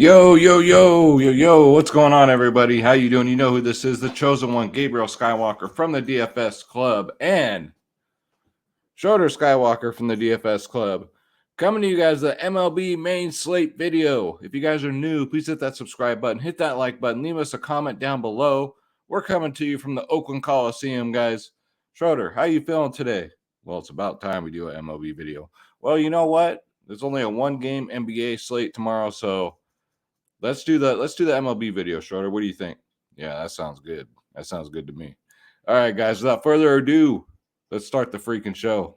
Yo, what's going on, everybody? How you doing? You know who this is, the chosen one, Gabriel Skywalker from the DFS Club, and Schroeder Skywalker from the DFS Club. Coming to you guys, the MLB main slate video. If you guys are new, please hit that subscribe button, hit that like button, leave us a comment down below. We're coming to you from the Oakland Coliseum, guys. Schroeder, how you feeling today? Well, it's about time we do an MLB video. Well, you know what? There's only a one-game NBA slate tomorrow, so let's do the MLB video, Schroeder. What do you think? Yeah, that sounds good. That sounds good to me. All right, guys, without further ado, let's start the freaking show.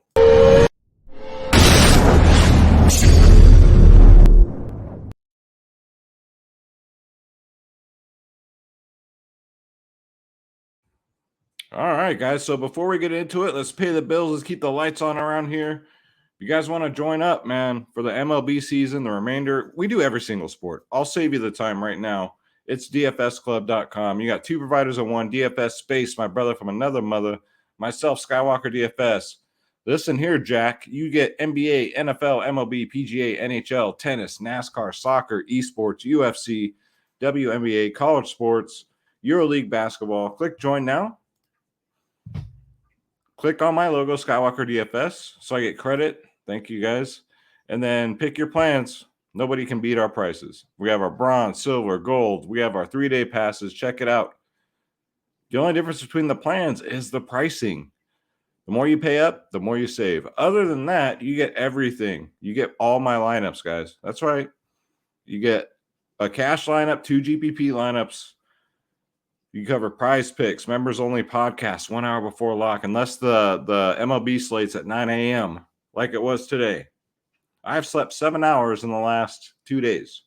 All right, guys. So before we get into it, let's pay the bills. Let's keep the lights on around here. If you guys want to join up, man, for the MLB season, the remainder, we do every single sport. I'll save you the time right now. It's dfsclub.com. You got two providers in one, DFS Space, my brother from another mother, myself, Skywalker DFS. Listen here, Jack. You get NBA, NFL, MLB, PGA, NHL, tennis, NASCAR, soccer, esports, UFC, WNBA, college sports, EuroLeague basketball. Click join now. Click on my logo, Skywalker DFS, so I get credit. Thank you, guys. And then pick your plans. Nobody can beat our prices. We have our bronze, silver, gold. We have our 3-day passes. Check it out. The only difference between the plans is the pricing. The more you pay up, the more you save. Other than that, you get everything. You get all my lineups, guys. That's right. You get a cash lineup, 2 GPP lineups. You cover prize picks, members only podcasts 1 hour before lock, unless the MLB slate's at 9 a.m. like it was today. I've slept 7 hours in the last 2 days.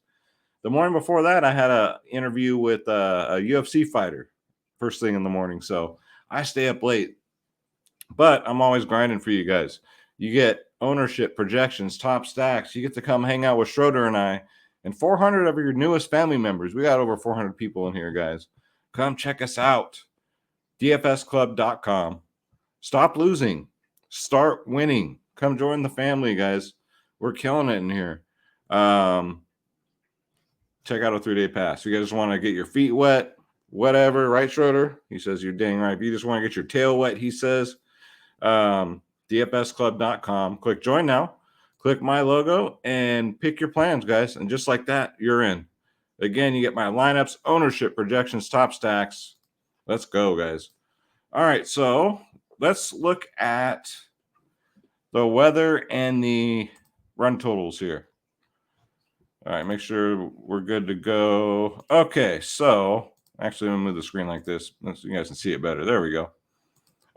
The morning before that, I had an interview with a UFC fighter first thing in the morning, so I stay up late. But I'm always grinding for you guys. You get ownership, projections, top stacks. You get to come hang out with Schroeder and I, and 400 of your newest family members. We got over 400 people in here, guys. Come check us out. DFSclub.com. Stop losing. Start winning. Come join the family, guys. We're killing it in here. Check out a 3-day pass. If you guys want to get your feet wet, whatever, right, Schroeder? He says you're dang right. If you just want to get your tail wet, he says, DFSclub.com. Click join now. Click my logo and pick your plans, guys. And just like that, you're in. Again, you get my lineups, ownership, projections, top stacks. Let's go, guys. All right, so let's look at the weather and the run totals here. All right, make sure we're good to go. Okay, so actually, I'm going to move the screen like this so you guys can see it better. There we go.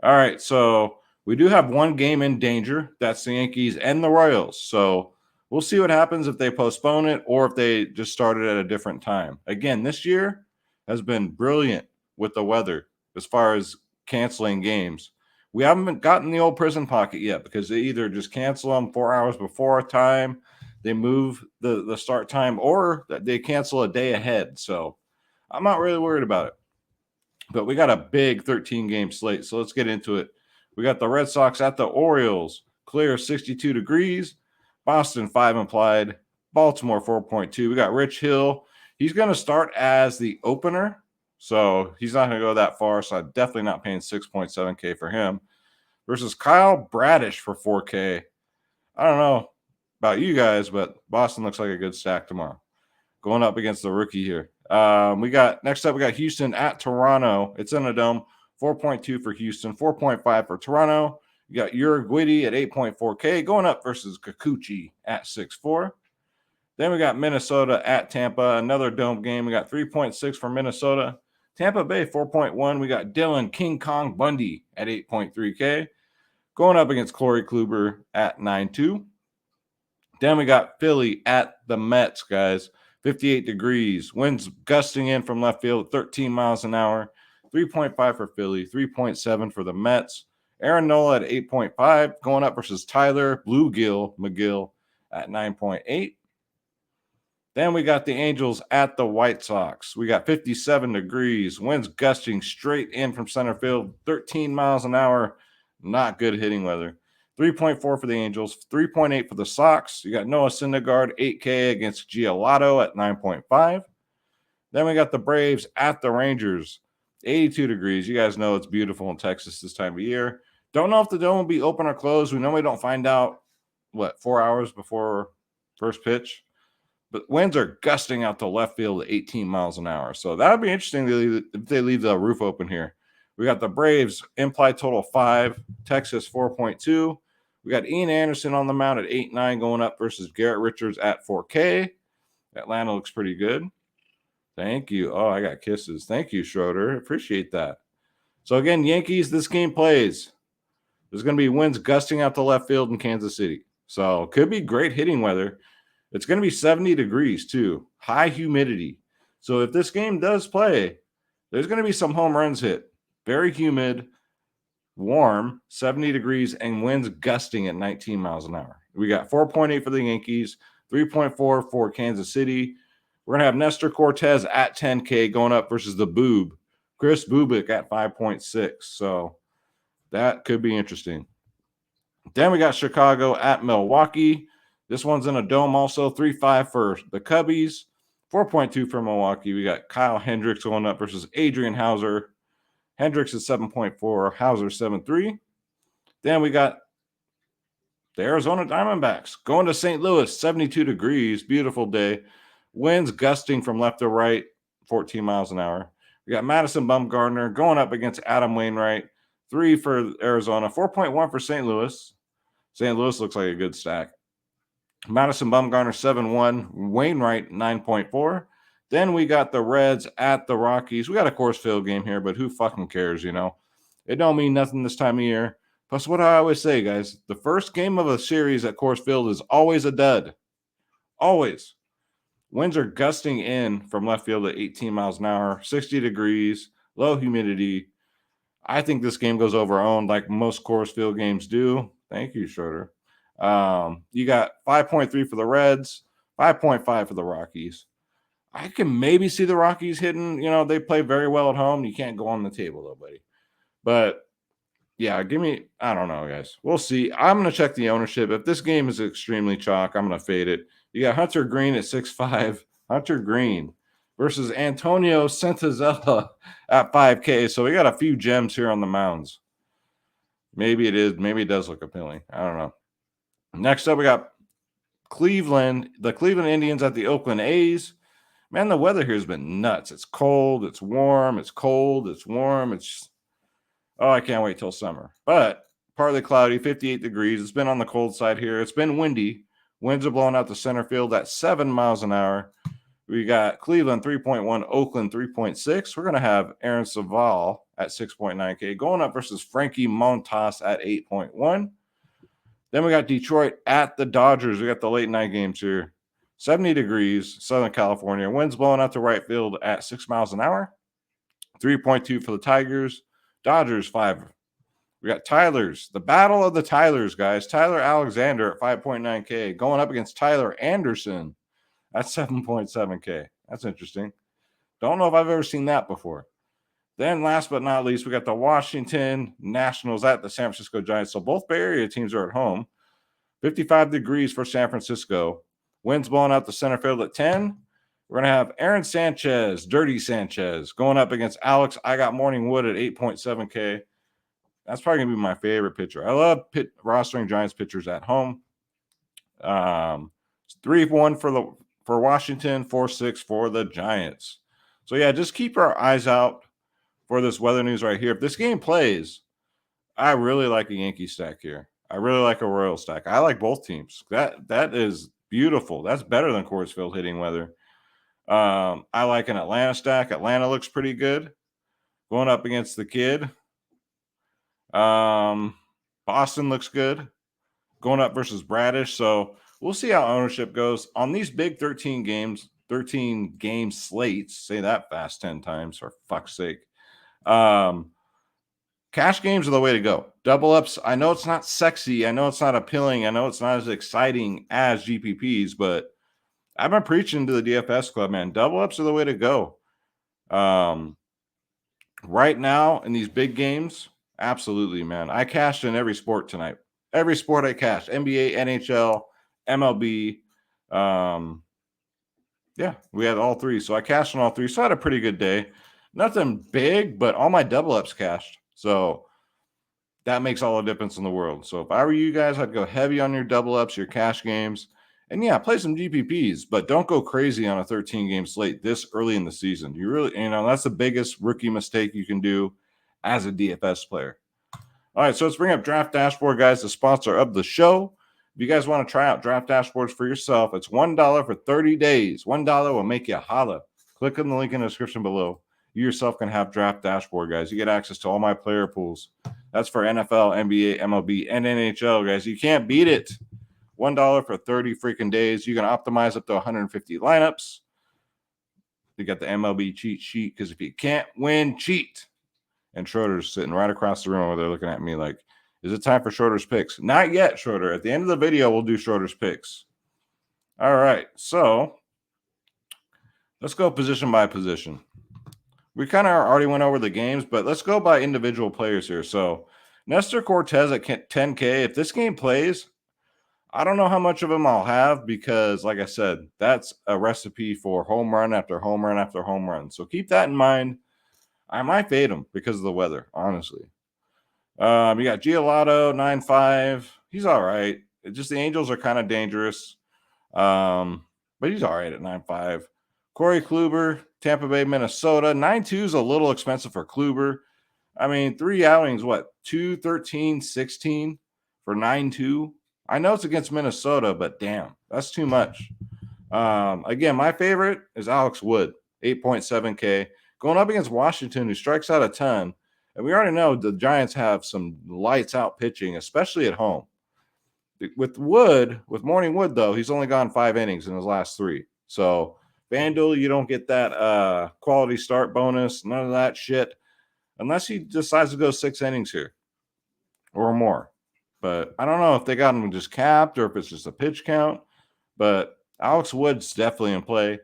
All right, so we do have one game in danger. That's the Yankees and the Royals. So we'll see what happens if they postpone it or if they just start it at a different time. Again, this year has been brilliant with the weather as far as canceling games. We haven't gotten the old prison pocket yet because they either just cancel them 4 hours before time, they move the start time, or they cancel a day ahead. So I'm not really worried about it. But we got a big 13-game slate, so let's get into it. We got the Red Sox at the Orioles, clear 62 degrees. Boston 5 implied, Baltimore 4.2. We got Rich Hill. He's going to start as the opener, so he's not going to go that far. So I'm definitely not paying 6.7K for him. Versus Kyle Bradish for 4K. I don't know about you guys, but Boston looks like a good stack tomorrow. Going up against the rookie here. Next up, we got Houston at Toronto. It's in a dome. 4.2 for Houston, 4.5 for Toronto. You got Uriguidi at 8.4K going up versus Kikuchi at 6.4. Then we got Minnesota at Tampa, another dome game. We got 3.6 for Minnesota. Tampa Bay 4.1. We got Dylan King Kong Bundy at 8.3K going up against Corey Kluber at 9.2. Then we got Philly at the Mets, guys. 58 degrees. Winds gusting in from left field, 13 miles an hour. 3.5 for Philly, 3.7 for the Mets. Aaron Nola at 8.5, going up versus Tyler Bluegill McGill at 9.8. Then we got the Angels at the White Sox. We got 57 degrees, winds gusting straight in from center field, 13 miles an hour. Not good hitting weather. 3.4 for the Angels, 3.8 for the Sox. You got Noah Syndergaard, 8K against Giolito at 9.5. Then we got the Braves at the Rangers, 82 degrees. You guys know it's beautiful in Texas this time of year. Don't know if the dome will be open or closed. We normally don't find out, 4 hours before first pitch. But winds are gusting out to left field at 18 miles an hour. So that would be interesting if they leave the roof open here. We got the Braves, implied total 5, Texas 4.2. We got Ian Anderson on the mound at 8.9 going up versus Garrett Richards at 4K. Atlanta looks pretty good. Thank you. Oh, I got kisses. Thank you, Schroeder. Appreciate that. So again, Yankees, this game plays. There's going to be winds gusting out to left field in Kansas City. So could be great hitting weather. It's going to be 70 degrees too. High humidity. So if this game does play, there's going to be some home runs hit. Very humid, warm, 70 degrees, and winds gusting at 19 miles an hour. We got 4.8 for the Yankees, 3.4 for Kansas City. We're going to have Nestor Cortez at 10K going up versus the Boob, Chris Bubik at 5.6. So that could be interesting. Then we got Chicago at Milwaukee. This one's in a dome also, 3.5 for the Cubbies, 4.2 for Milwaukee. We got Kyle Hendricks going up versus Adrian Hauser. Hendricks is 7.4, Hauser 7.3. Then we got the Arizona Diamondbacks going to St. Louis, 72 degrees, beautiful day. Winds gusting from left to right, 14 miles an hour. We got Madison Bumgarner going up against Adam Wainwright, 3 for Arizona, 4.1 for St. Louis. St. Louis looks like a good stack. Madison Bumgarner 7.1, Wainwright 9.4. Then we got the Reds at the Rockies. We got a Coors Field game here, but who fucking cares, you know? It don't mean nothing this time of year. Plus, what I always say, guys, the first game of a series at Coors Field is always a dud. Always. Winds are gusting in from left field at 18 miles an hour, 60 degrees, low humidity. I think this game goes over owned like most Coors Field games do. Thank you, Schroeder. You got 5.3 for the Reds, 5.5 for the Rockies. I can maybe see the Rockies hitting, they play very well at home. You can't go on the table, though, buddy. But, yeah, I don't know, guys. We'll see. I'm going to check the ownership. If this game is extremely chalk, I'm going to fade it. You got Hunter Green at 6.5. Hunter Green versus Antonio Santazella at 5K. So we got a few gems here on the mounds. Maybe it is. Maybe it does look appealing. I don't know. Next up, we got Cleveland. The Cleveland Indians at the Oakland A's. Man, the weather here has been nuts. It's cold. It's warm. It's cold. It's warm. I can't wait till summer. But partly cloudy, 58 degrees. It's been on the cold side here. It's been windy. Winds are blowing out to center field at 7 miles an hour. We got Cleveland 3.1, Oakland 3.6. We're going to have Aaron Savall at 6.9K going up versus Frankie Montas at 8.1. Then we got Detroit at the Dodgers. We got the late night games here. 70 degrees, Southern California. Winds blowing out to right field at 6 miles an hour. 3.2 for the Tigers. Dodgers 5. We got Tylers. The battle of the Tylers, guys. Tyler Alexander at 5.9K going up against Tyler Anderson at 7.7K. That's interesting. Don't know if I've ever seen that before. Then last but not least, we got the Washington Nationals at the San Francisco Giants. So both Bay Area teams are at home. 55 degrees for San Francisco. Winds blowing out the center field at 10. We're going to have Aaron Sanchez, Dirty Sanchez, going up against Alex I Got Morning Wood at 8.7K. That's probably going to be my favorite pitcher. I love rostering Giants pitchers at home. 3-1 for Washington, 4-6 for the Giants. So, yeah, just keep our eyes out for this weather news right here. If this game plays, I really like a Yankee stack here. I really like a Royal stack. I like both teams. That is beautiful. That's better than Coors Field hitting weather. I like an Atlanta stack. Atlanta looks pretty good. Going up against the Kid. Boston looks good. Going up versus Bradish. So we'll see how ownership goes. On these big 13 game slates, say that fast 10 times for fuck's sake. Cash games are the way to go. Double ups, I know it's not sexy. I know it's not appealing. I know it's not as exciting as GPPs, but I've been preaching to the DFS club, man. Double ups are the way to go. Right now in these big games, absolutely, man. I cashed in every sport tonight. Every sport I cashed. NBA, NHL, MLB. Yeah, we had all three. So I cashed on all three. So I had a pretty good day. Nothing big, but all my double ups cashed. So that makes all the difference in the world. So if I were you guys, I'd go heavy on your double ups, your cash games. And yeah, play some GPPs, but don't go crazy on a 13-game slate this early in the season. That's the biggest rookie mistake you can do as a DFS player. All right, so let's bring up Draft Dashboard, guys, the sponsor of the show. If you guys want to try out Draft Dashboards for yourself, it's $1 for 30 days. $1 will make you holla. Click on the link in the description below. You yourself can have Draft Dashboard, guys. You get access to all my player pools. That's for NFL, NBA, MLB, and NHL, guys. You can't beat it. $1 for 30 freaking days. You can optimize up to 150 lineups. You got the MLB cheat sheet, because if you can't win, cheat. And Schroeder's sitting right across the room where they're looking at me like, is it time for Schroeder's picks? Not yet, Schroeder. At the end of the video, we'll do Schroeder's picks. All right, so let's go position by position. We kind of already went over the games, but let's go by individual players here. So Nestor Cortez at 10K. If this game plays, I don't know how much of him I'll have because, like I said, that's a recipe for home run after home run after home run. So keep that in mind. I might fade him because of the weather, honestly. You got Giolotto, 9.5. He's all right. It's just the Angels are kind of dangerous. But he's all right at 9.5. Corey Kluber, Tampa Bay, Minnesota. 9.2 is a little expensive for Kluber. I mean, 3 outings, what? 2, 13, 16 for 9.2. I know it's against Minnesota, but damn, that's too much. Again, my favorite is Alex Wood, 8.7K. Going up against Washington, who strikes out a ton. And we already know the Giants have some lights out pitching, especially at home. With Morning Wood, though, he's only gone 5 innings in his last 3. So FanDuel, you don't get that quality start bonus, none of that shit, unless he decides to go 6 innings here or more. But I don't know if they got him just capped or if it's just a pitch count. But Alex Wood's definitely in play.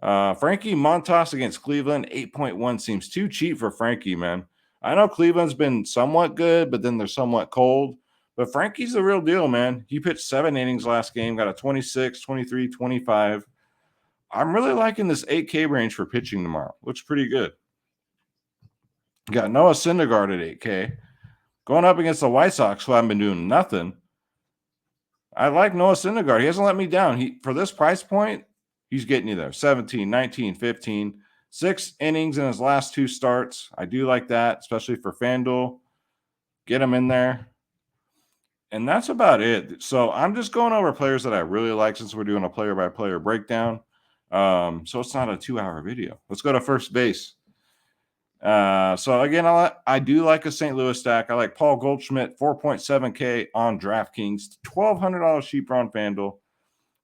Frankie Montas against Cleveland, 8.1 seems too cheap for Frankie, man. I know Cleveland's been somewhat good, but then they're somewhat cold. But Frankie's the real deal, man. He pitched 7 innings last game, got a 26, 23, 25. I'm really liking this 8K range for pitching tomorrow. Looks pretty good. Got Noah Syndergaard at 8K. Going up against the White Sox, who haven't been doing nothing. I like Noah Syndergaard. He hasn't let me down. For this price point, he's getting you there. 17, 19, 15. 6 innings in his last 2 starts. I do like that, especially for FanDuel. Get him in there. And that's about it. So I'm just going over players that I really like since we're doing a player-by-player breakdown. So it's not a 2-hour video. Let's go to first base. So again, I do like a St. Louis stack. I like Paul Goldschmidt, 4.7K on DraftKings, $1,200 cheaper on FanDuel.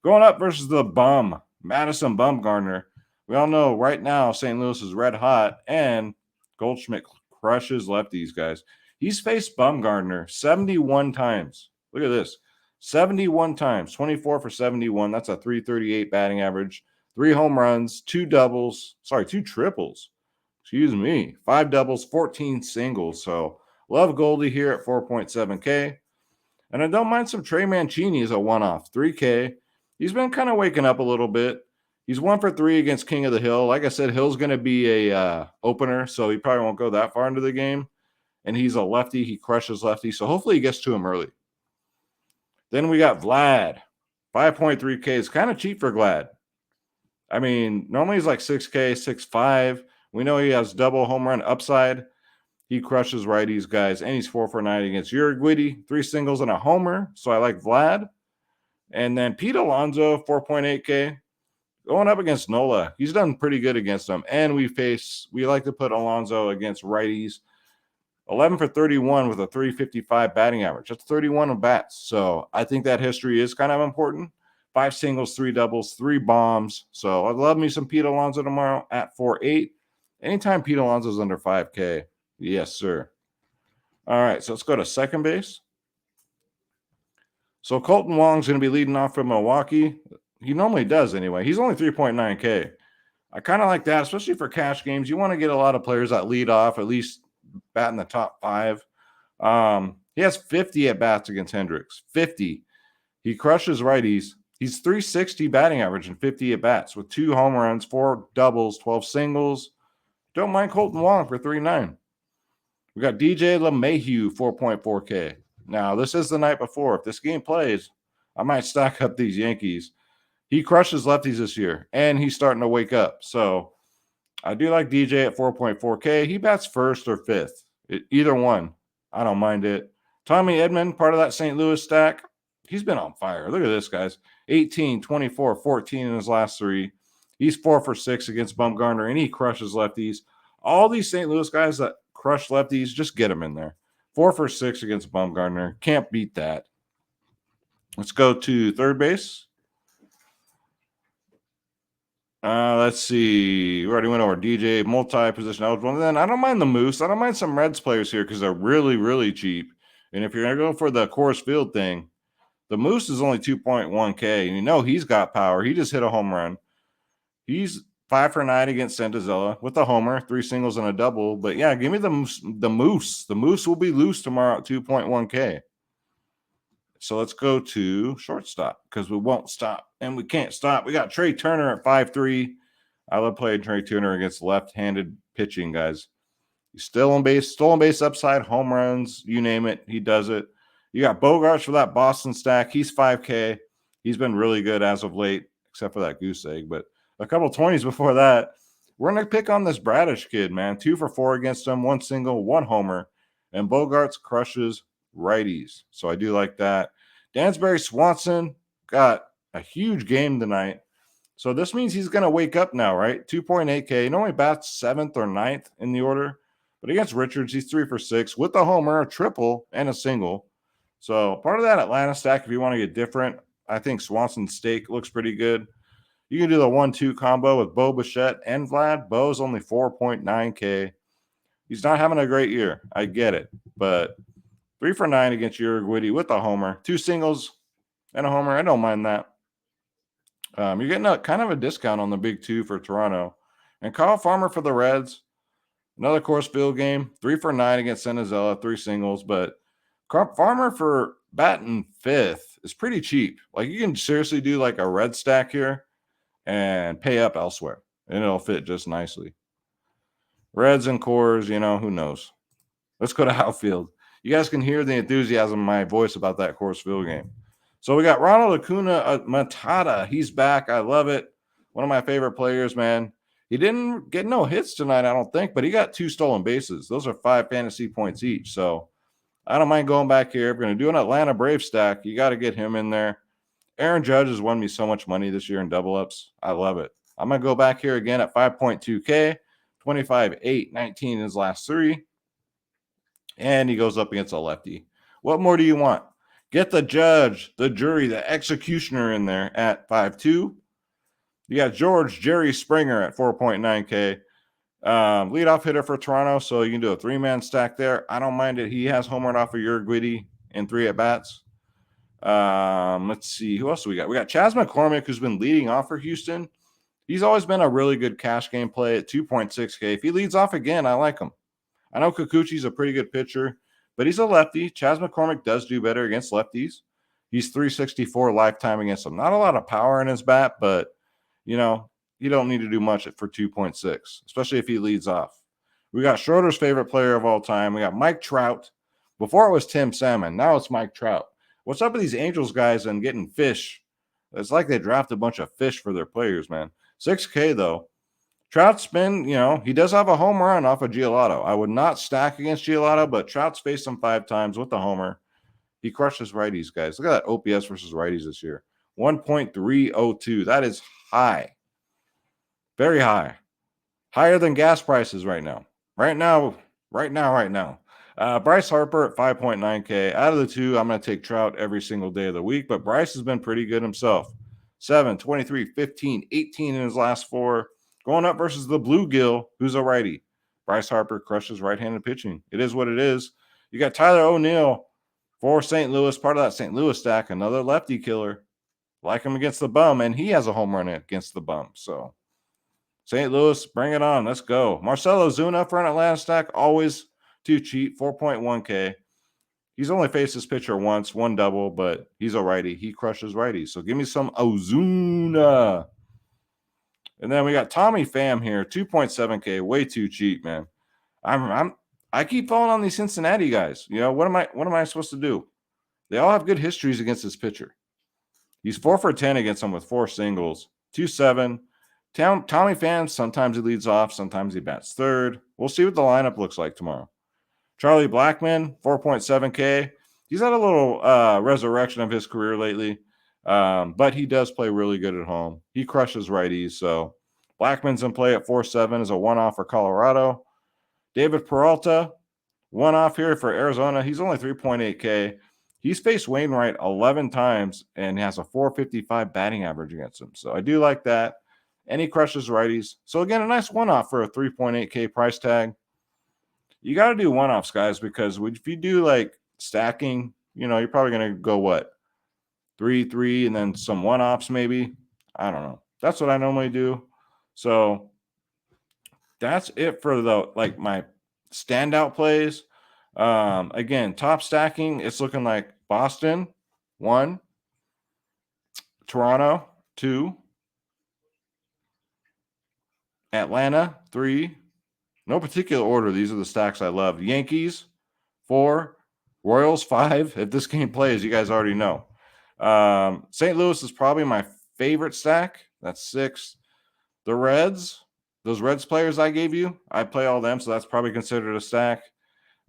Going up versus the bum, Madison Bumgarner. We all know right now St. Louis is red hot, and Goldschmidt crushes lefties, guys. He's faced Bumgarner 71 times. Look at this. 71 times, 24 for 71. That's a 338 batting average. 3 home runs, 2 triples. Excuse me. 5 doubles, 14 singles. So love Goldie here at 4.7K. And I don't mind some Trey Mancini as a one-off, 3K. He's been kind of waking up a little bit. He's 1 for 3 against King of the Hill. Like I said, Hill's going to be a opener, so he probably won't go that far into the game. And he's a lefty. He crushes lefty, so hopefully he gets to him early. Then we got Vlad, 5.3K. It's kind of cheap for Vlad. I mean, normally he's like 6K, 6.5. We know he has double home run upside. He crushes righties, guys, and he's 4 for 9 against Uruguay. 3 singles and a homer, so I like Vlad. And then Pete Alonso, 4.8K. Going up against Nola. He's done pretty good against them. And we like to put Alonso against righties. 11 for 31 with a 355 batting average. That's 31 of bats. So I think that history is kind of important. 5 singles, 3 doubles, 3 bombs. So I'd love me some Pete Alonso tomorrow at 4.8. Anytime Pete Alonso's under 5K. Yes, sir. All right, so let's go to second base. So Colton Wong's going to be leading off from Milwaukee. He normally does anyway. He's only 3.9K. I kind of like that, especially for cash games. You want to get a lot of players that lead off, at least bat in the top 5. He has 50 at-bats against Hendricks. 50. He crushes righties. He's 360 batting average and 50 at-bats with 2 home runs, 4 doubles, 12 singles. Don't mind Colton Wong for 3.9. We got DJ LeMahieu, 4.4K. Now, this is the night before. If this game plays, I might stack up these Yankees. He crushes lefties this year, and he's starting to wake up. So I do like DJ at 4.4K. He bats first or fifth. Either one. I don't mind it. Tommy Edman, part of that St. Louis stack, he's been on fire. Look at this, guys. 18, 24, 14 in his last 3. He's 4 for 6 against Bumgarner, and he crushes lefties. All these St. Louis guys that crush lefties, just get them in there. 4 for 6 against Bumgarner. Can't beat that. Let's go to third base. Let's see. We already went over DJ, multi-position eligible. And then I don't mind the Moose. I don't mind some Reds players here because they're really, really cheap. And if you're going to go for the Coors Field thing, the Moose is only 2.1K. And you know he's got power. He just hit a home run. He's 5 for 9 against Santazella with a homer, 3 singles and a double. But yeah, give me the Moose. The Moose will be loose tomorrow at 2.1K. So let's go to shortstop because we won't stop and we can't stop. We got Trey Turner at 5.3. I love playing Trey Turner against left-handed pitching, guys. He's still on base, stolen base upside, home runs, you name it, he does it. You got Bogarts for that Boston stack. He's 5K. He's been really good as of late, except for that goose egg. But a couple 20s before that. We're going to pick on this Bradish kid, man. 2 for 4 against him, 1 single, 1 homer. And Bogarts crushes righties. So I do like that. Dansbury Swanson got a huge game tonight. So this means he's going to wake up now, right? 2.8K. He normally bats 7th or 9th in the order. But against Richards, he's 3 for 6 with a homer, a triple, and a single. So part of that Atlanta stack, if you want to get different, I think Swanson's stake looks pretty good. You can do the 1-2 combo with Bo Bichette and Vlad. Bo's only 4.9K. He's not having a great year. I get it. But 3 for 9 against Uruguay with a homer, 2 singles and a homer. I don't mind that. You're getting a kind of a discount on the big 2 for Toronto. And Kyle Farmer for the Reds. Another Coors Field game, 3 for 9 against Santazella, 3 singles. But Farmer for batting 5th is pretty cheap. Like you can seriously do like a red stack here and pay up elsewhere. And it'll fit just nicely. Reds and Coors, you know, who knows. Let's go to outfield. You guys can hear the enthusiasm in my voice about that Coors Field game. So we got Ronald Acuna Matata. He's back. I love it. One of my favorite players, man. He didn't get no hits tonight, I don't think, but he got 2 stolen bases. Those are 5 fantasy points each. So I don't mind going back here. If we're going to do an Atlanta Brave stack, you got to get him in there. Aaron Judge has won me so much money this year in double ups. I love it. I'm going to go back here again at 5.2K, 25, 8, 19 in his last 3. And he goes up against a lefty. What more do you want? Get the judge, the jury, the executioner in there at 5.2. You got Jerry Springer at 4.9K. Leadoff hitter for Toronto, so you can do a 3-man stack there. I don't mind it. He has homered off of Uruguay in 3 at-bats. Let's see. Who else do we got? We got Chas McCormick, who's been leading off for Houston. He's always been a really good cash game play at 2.6K. If he leads off again, I like him. I know Kikuchi's a pretty good pitcher, but he's a lefty. Chas McCormick does do better against lefties. He's 364 lifetime against them. Not a lot of power in his bat, but, you know, you don't need to do much for 2.6, especially if he leads off. We got Schroeder's favorite player of all time. We got Mike Trout. Before it was Tim Salmon. Now it's Mike Trout. What's up with these Angels guys and getting fish? It's like they draft a bunch of fish for their players, man. 6K, though. Trout's been, you know, he does have a home run off of Giolito. I would not stack against Giolito, but Trout's faced him 5 times with the homer. He crushes righties, guys. Look at that OPS versus righties this year. 1.302. That is high. Very high. Higher than gas prices right now. Right now. Bryce Harper at 5.9K. Out of the 2, I'm going to take Trout every single day of the week, but Bryce has been pretty good himself. 7, 23, 15, 18 in his last 4. Going up versus the bluegill, who's a righty. Bryce Harper crushes right-handed pitching. It is what it is. You got Tyler O'Neill for St. Louis, part of that St. Louis stack, another lefty killer. Like him against the bum, and he has a home run against the bum. So St. Louis, bring it on. Let's go. Marcelo Zuna for an Atlanta stack, always too cheap, 4.1K. He's only faced this pitcher once, one double, but he's a righty. He crushes righties. So give me some Ozuna. And then we got Tommy Pham here, 2.7K, way too cheap, man. I keep falling on these Cincinnati guys. You know, what am I supposed to do? They all have good histories against this pitcher. He's 4 for 10 against them with 4 singles, 2-7. Tommy Pham, sometimes he leads off, sometimes he bats third. We'll see what the lineup looks like tomorrow. Charlie Blackman, 4.7K. He's had a little resurrection of his career lately, but he does play really good at home. He crushes righties, so Blackman's in play at 4.7 as a one-off for Colorado. David Peralta, one-off here for Arizona. He's only 3.8K. He's faced Wainwright 11 times and has a 4.55 batting average against him, so I do like that. And he crushes righties. So again, a nice one-off for a 3.8K price tag. You got to do one-offs, guys, because if you do like stacking, you know, you're probably going to go what? 3, and then some one-offs maybe. I don't know. That's what I normally do. So that's it for my standout plays. Again, top stacking, it's looking like Boston, 1, Toronto, 2, Atlanta, 3. No particular order. These are the stacks I love. Yankees, 4. Royals, 5. If this game plays, you guys already know. St. Louis is probably my favorite stack. That's 6. The Reds, those Reds players I gave you, I play all them, so that's probably considered a stack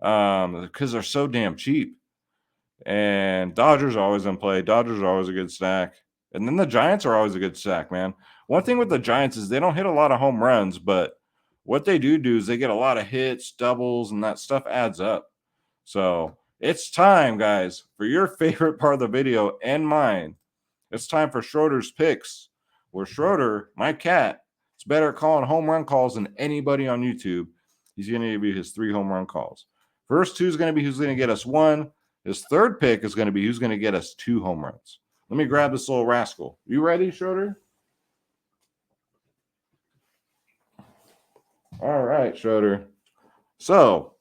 because they're so damn cheap. And Dodgers are always in play. Dodgers are always a good stack. And then the Giants are always a good stack, man. One thing with the Giants is they don't hit a lot of home runs, but what they do is they get a lot of hits, doubles, and that stuff adds up. So it's time, guys, for your favorite part of the video and mine. It's time for Schroeder's picks, where Schroeder, my cat, is better at calling home run calls than anybody on YouTube. He's going to give you his 3 home run calls. First 2 is going to be who's going to get us 1. His third pick is going to be who's going to get us 2 home runs. Let me grab this little rascal. You ready, Schroeder? All right, Schroeder. So,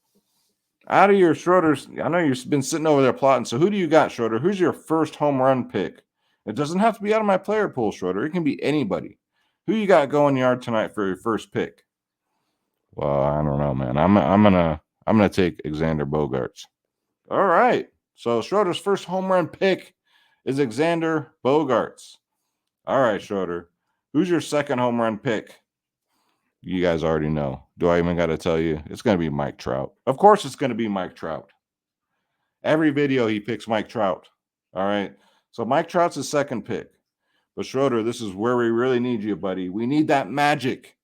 out of your Schroeder's, I know you've been sitting over there plotting. So, who do you got, Schroeder? Who's your first home run pick? It doesn't have to be out of my player pool, Schroeder. It can be anybody. Who you got going yard tonight for your first pick? Well, I don't know, man. I'm gonna take Xander Bogaerts. All right. So Schroeder's first home run pick is Xander Bogaerts. All right, Schroeder. Who's your second home run pick? You guys already know. Do I even got to tell you? It's going to be Mike Trout. Of course it's going to be Mike Trout. Every video he picks Mike Trout. All right. So Mike Trout's his second pick. But Schroeder, this is where we really need you, buddy. We need that magic.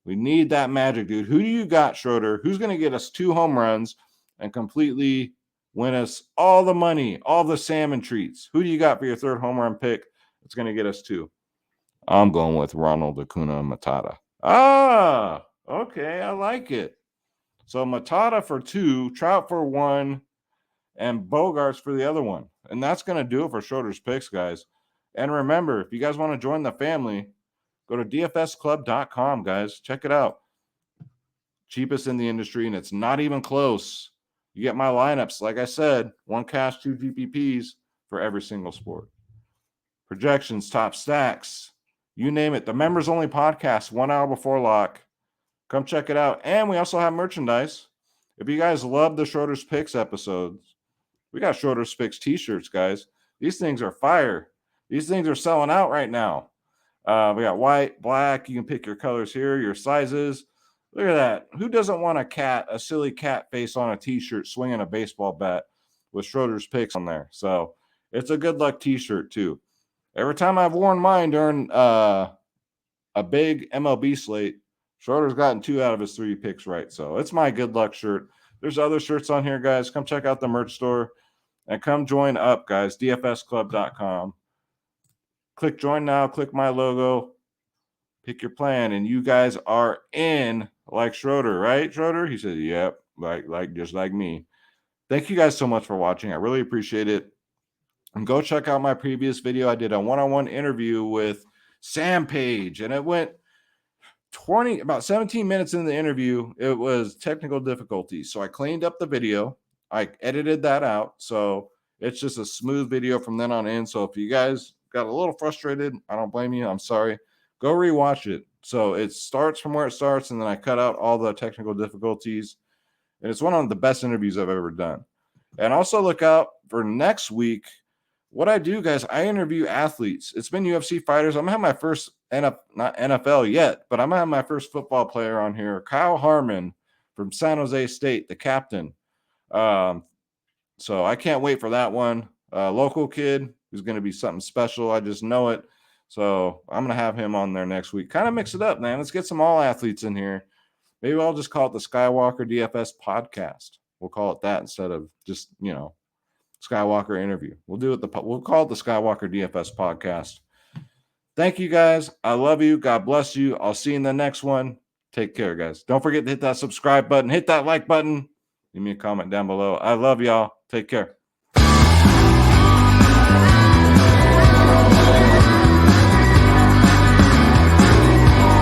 We need that magic, dude. Who do you got, Schroeder? Who's going to get us 2 home runs and completely win us all the money, all the salmon treats? Who do you got for your third home run pick? It's going to get us 2. I'm going with Ronald Acuna Matata. Ah, okay. I like it. So Matata for 2, Trout for 1, and Bogaerts for the other one. And that's going to do it for Schroeder's picks, guys. And remember, if you guys want to join the family, go to dfsclub.com, guys. Check it out. Cheapest in the industry, and it's not even close. You get my lineups, like I said, 1 cash, 2 GPPs for every single sport. Projections, top stacks, you name it. The members only podcast 1 hour before lock. Come check it out. And we also have merchandise. If you guys love the Schroeder's Picks episodes, we got Schroeder's Picks t-shirts, guys. These things are fire. These things are selling out right now. We got white, black. You can pick your colors here, your sizes. Look at that. Who doesn't want a silly cat face on a t-shirt swinging a baseball bat with Schroeder's Picks on there? So it's a good luck t-shirt too. Every time I've worn mine during a big MLB slate, Schroeder's gotten 2 out of his 3 picks right. So it's my good luck shirt. There's other shirts on here, guys. Come check out the merch store and come join up, guys. dfsclub.com. Click join now. Click my logo. Pick your plan, and you guys are in like Schroeder, right, Schroeder? He said, yep, like just like me. Thank you guys so much for watching. I really appreciate it. And go check out my previous video. I did a one-on-one interview with Sam Page, and it went about 17 minutes into the interview. It was technical difficulties. So I cleaned up the video. I edited that out. So it's just a smooth video from then on in. So if you guys got a little frustrated, I don't blame you. I'm sorry. Go rewatch it. So it starts from where it starts, and then I cut out all the technical difficulties. And it's one of the best interviews I've ever done. And also look out for next week. What I do, guys, I interview athletes. It's been UFC fighters. I'm going to have my first, not NFL yet, but I'm going to have my first football player on here, Kyle Harmon from San Jose State, the captain. So I can't wait for that one. Local kid who's going to be something special. I just know it. So I'm going to have him on there next week. Kind of mix it up, man. Let's get some all athletes in here. Maybe I'll just call it the Skywalker DFS podcast. We'll call it that instead of just, Skywalker interview. We'll call it the Skywalker DFS podcast. Thank you, guys. I love you. God bless you. I'll see you in the next one. Take care, guys. Don't forget to hit that subscribe button. Hit that like button. Leave me a comment down below. I love y'all. Take care.